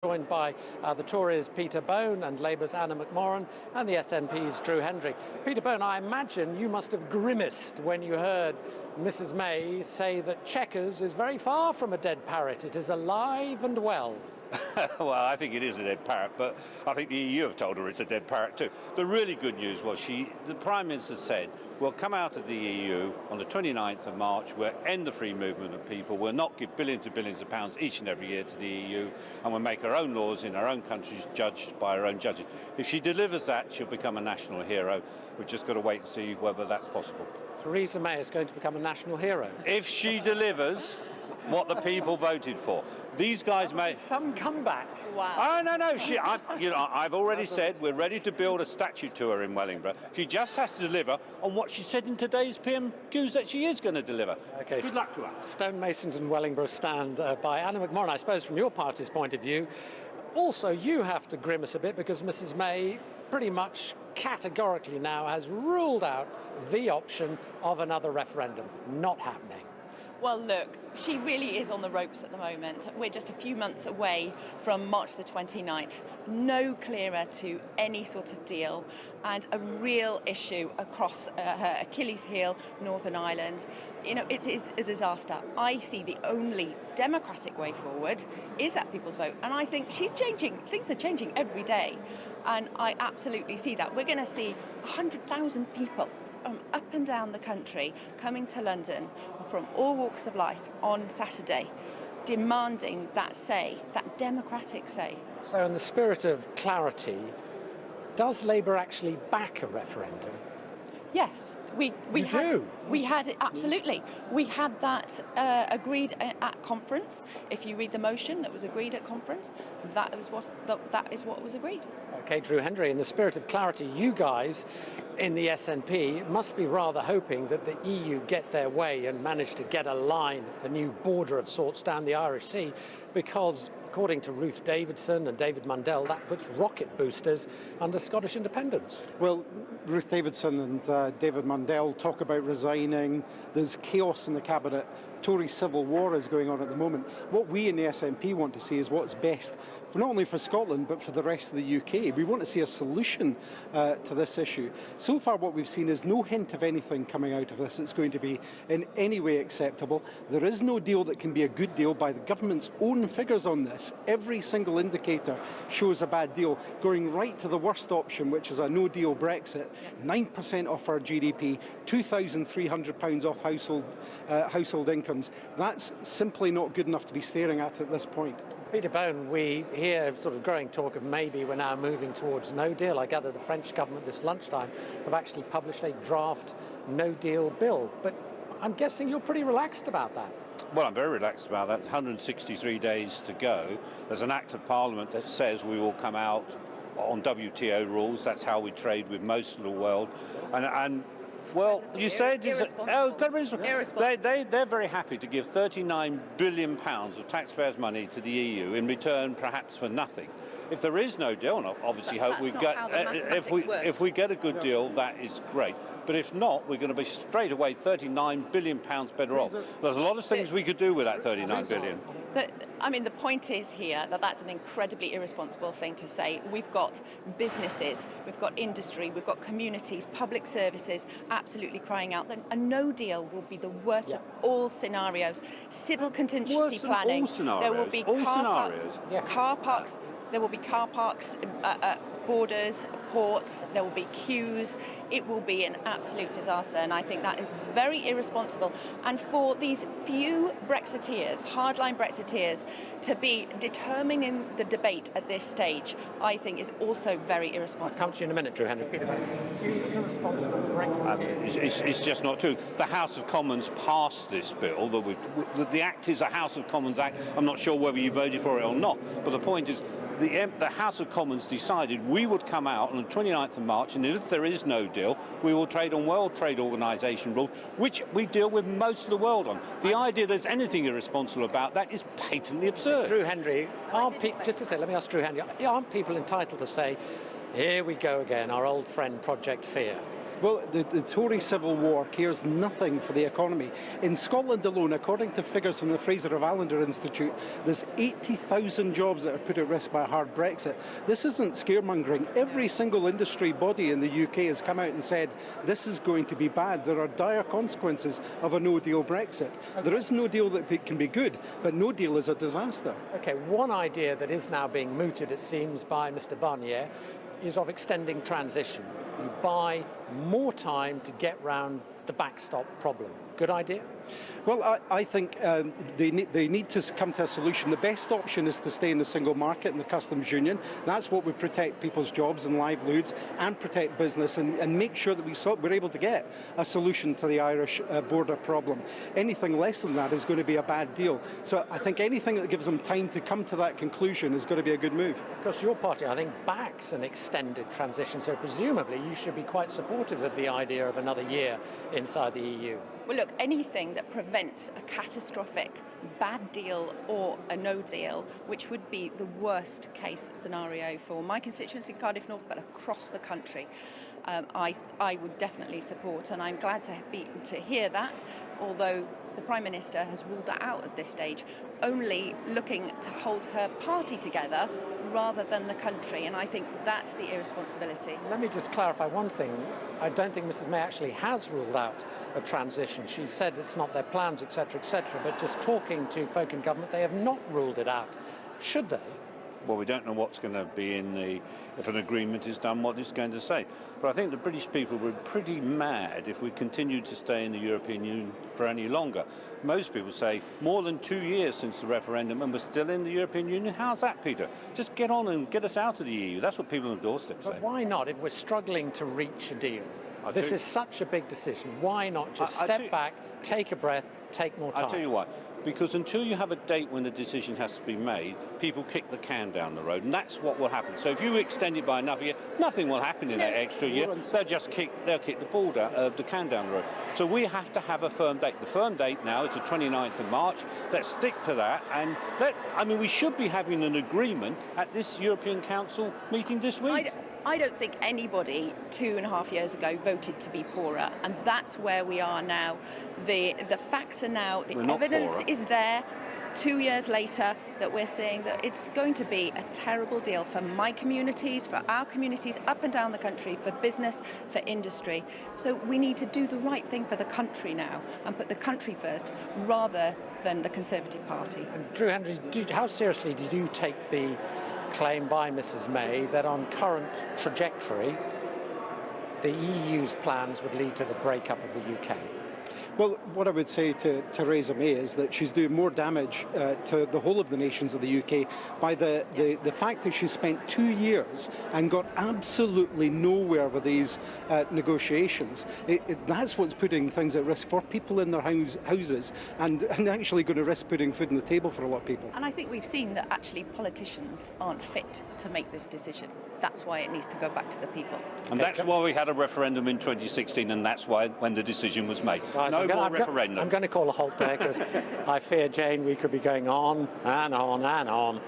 Joined by the Tories' Peter Bone and Labour's Anna McMorrin and the SNP's Drew Hendry. Peter Bone, I imagine you must have grimaced when you heard Mrs May say that Chequers is very far from a dead parrot. It is alive and well. Well, I think it is a dead parrot, but I think the EU have told her it's a dead parrot too. The really good news was the Prime Minister said, we'll come out of the EU on the 29th of March, we'll end the free movement of people, we'll not give billions and billions of pounds each and every year to the EU, and we'll make our own laws in our own countries judged by our own judges. If she delivers that, she'll become a national hero. We've just got to wait and see whether that's possible. Theresa May is going to become a national hero. If she delivers what the people voted for. These guys made some comeback. Wow. Oh no! I've already said we're ready to build a statue to her in Wellingborough. She just has to deliver on what she said in today's PMQs that she is going to deliver. Okay. Good luck to her. Stonemasons in Wellingborough stand by. Anna McMorrin, I suppose from your party's point of view, also you have to grimace a bit because Mrs May pretty much categorically now has ruled out the option of another referendum. Not happening. Well, look, she really is on the ropes at the moment. We're just a few months away from March the 29th. No clearer to any sort of deal, and a real issue across her Achilles heel, Northern Ireland. You know, it is a disaster. I see the only democratic way forward is that people's vote, and I think she's changing. Things are changing every day, and I absolutely see that. We're going to see 100,000 people up and down the country coming to London from all walks of life on Saturday, demanding that say, that democratic say. So in the spirit of clarity, does Labour actually back a referendum? Yes, we had it, absolutely. We had that agreed at conference. If you read the motion that was agreed at conference, that is what was agreed. Okay, Drew Hendry, in the spirit of clarity, you guys in the SNP must be rather hoping that the EU get their way and manage to get a line, a new border of sorts down the Irish Sea, because according to Ruth Davidson and David Mundell, that puts rocket boosters under Scottish independence. Well, Ruth Davidson and David Mundell talk about resigning. There's chaos in the cabinet. Tory civil war is going on at the moment. What we in the SNP want to see is what's best for not only for Scotland but for the rest of the UK. We want to see a solution to this issue. So far what we've seen is no hint of anything coming out of this that's going to be in any way acceptable. There is no deal that can be a good deal by the government's own figures on this. Every single indicator shows a bad deal, going right to the worst option, which is a no-deal Brexit. 9% off our GDP, £2,300 off household incomes. That's simply not good enough to be staring at this point. Peter Bone, we hear sort of growing talk of maybe we're now moving towards no deal. I gather the French government this lunchtime have actually published a draft no deal bill, but I'm guessing you're pretty relaxed about that. Well, I'm very relaxed about that. 163 days to go. There's an act of Parliament that says we will come out on WTO rules. That's how we trade with most of the world. And well, you said they're very happy to give £39 billion of taxpayers' money to the EU in return, perhaps for nothing. If there is no deal, and obviously hope we get, if we get a good deal, that is great. But if not, we're going to be straight away £39 billion better off. There's a lot of things we could do with that £39 billion. The point is here that that's an incredibly irresponsible thing to say. We've got businesses, we've got industry, we've got communities, public services absolutely crying out that a no deal will be the worst of all scenarios. Civil contingency planning. There will be car parks. There will be car parks, borders, ports, there will be queues. It will be an absolute disaster, and I think that is very irresponsible. And for these few Brexiteers, hardline Brexiteers, to be determining the debate at this stage, I think is also very irresponsible. I'll come to you in a minute, Drew Hendry. Few irresponsible Brexiteers. It's just not true. The House of Commons passed this bill. The Act is a House of Commons Act. I'm not sure whether you voted for it or not, but the point is the House of Commons decided we would come out on the 29th of March, and if there is no deal, we will trade on World Trade Organization rules, which we deal with most of the world on. The idea there's anything irresponsible about that is patently absurd. Drew Hendry, just to say, let me ask Drew Hendry, aren't people entitled to say, here we go again, our old friend Project Fear? Well, the Tory civil war cares nothing for the economy. In Scotland alone, according to figures from the Fraser of Allender Institute, there's 80,000 jobs that are put at risk by a hard Brexit. This isn't scaremongering. Every single industry body in the UK has come out and said this is going to be bad. There are dire consequences of a no-deal Brexit. Okay. There is no deal that can be good, but no deal is a disaster. Okay, one idea that is now being mooted, it seems, by Mr. Barnier is of extending transition. You buy more time to get round the backstop problem. Good idea? Well, I think they need to come to a solution. The best option is to stay in the single market and the customs union. That's what would protect people's jobs and livelihoods and protect business and make sure that we're able to get a solution to the Irish border problem. Anything less than that is going to be a bad deal. So I think anything that gives them time to come to that conclusion is going to be a good move. Because your party, I think, backs an extended transition, so presumably you should be quite supportive of the idea of another year inside the EU. Well, look, anything that prevents a catastrophic bad deal or a no deal, which would be the worst case scenario for my constituency, Cardiff North, but across the country, I would definitely support, and I'm glad to hear that, although the Prime Minister has ruled that out at this stage, only looking to hold her party together rather than the country, and I think that's the irresponsibility. Let me just clarify one thing. I don't think Mrs May actually has ruled out a transition. She said it's not their plans, etc., but just talking to folk in government, they have not ruled it out. Should they? Well, we don't know what's going to be if an agreement is done, what it's going to say. But I think the British people were pretty mad if we continued to stay in the European Union for any longer. Most people say more than 2 years since the referendum and we're still in the European Union. How's that, Peter? Just get on and get us out of the EU. That's what people on the doorstep say. But why not if we're struggling to reach a deal? This is such a big decision. Why not just step back, take a breath, take more time? I'll tell you why. Because until you have a date when the decision has to be made, people kick the can down the road, and that's what will happen. So if you extend it by another year, nothing will happen in that extra year. They'll kick the can down the road. So we have to have a firm date. The firm date now is the 29th of March. Let's stick to that, and we should be having an agreement at this European Council meeting this week. I don't think anybody 2.5 years ago voted to be poorer, and that's where we are now. The facts are now, the evidence is there 2 years later that we're seeing that it's going to be a terrible deal for my communities, for our communities up and down the country, for business, for industry. So we need to do the right thing for the country now and put the country first rather than the Conservative Party. And Drew Henry, how seriously did you take the claim by Mrs May that on current trajectory the EU's plans would lead to the breakup of the UK? Well, what I would say to Theresa May is that she's doing more damage to the whole of the nations of the UK by the fact that she spent 2 years and got absolutely nowhere with these negotiations. That's what's putting things at risk for people in their houses and actually going to risk putting food on the table for a lot of people. And I think we've seen that actually politicians aren't fit to make this decision. That's why it needs to go back to the people. And that's why we had a referendum in 2016, and that's why when the decision was made. No more referendum. I'm going to call a halt there because I fear, Jane, we could be going on and on and on.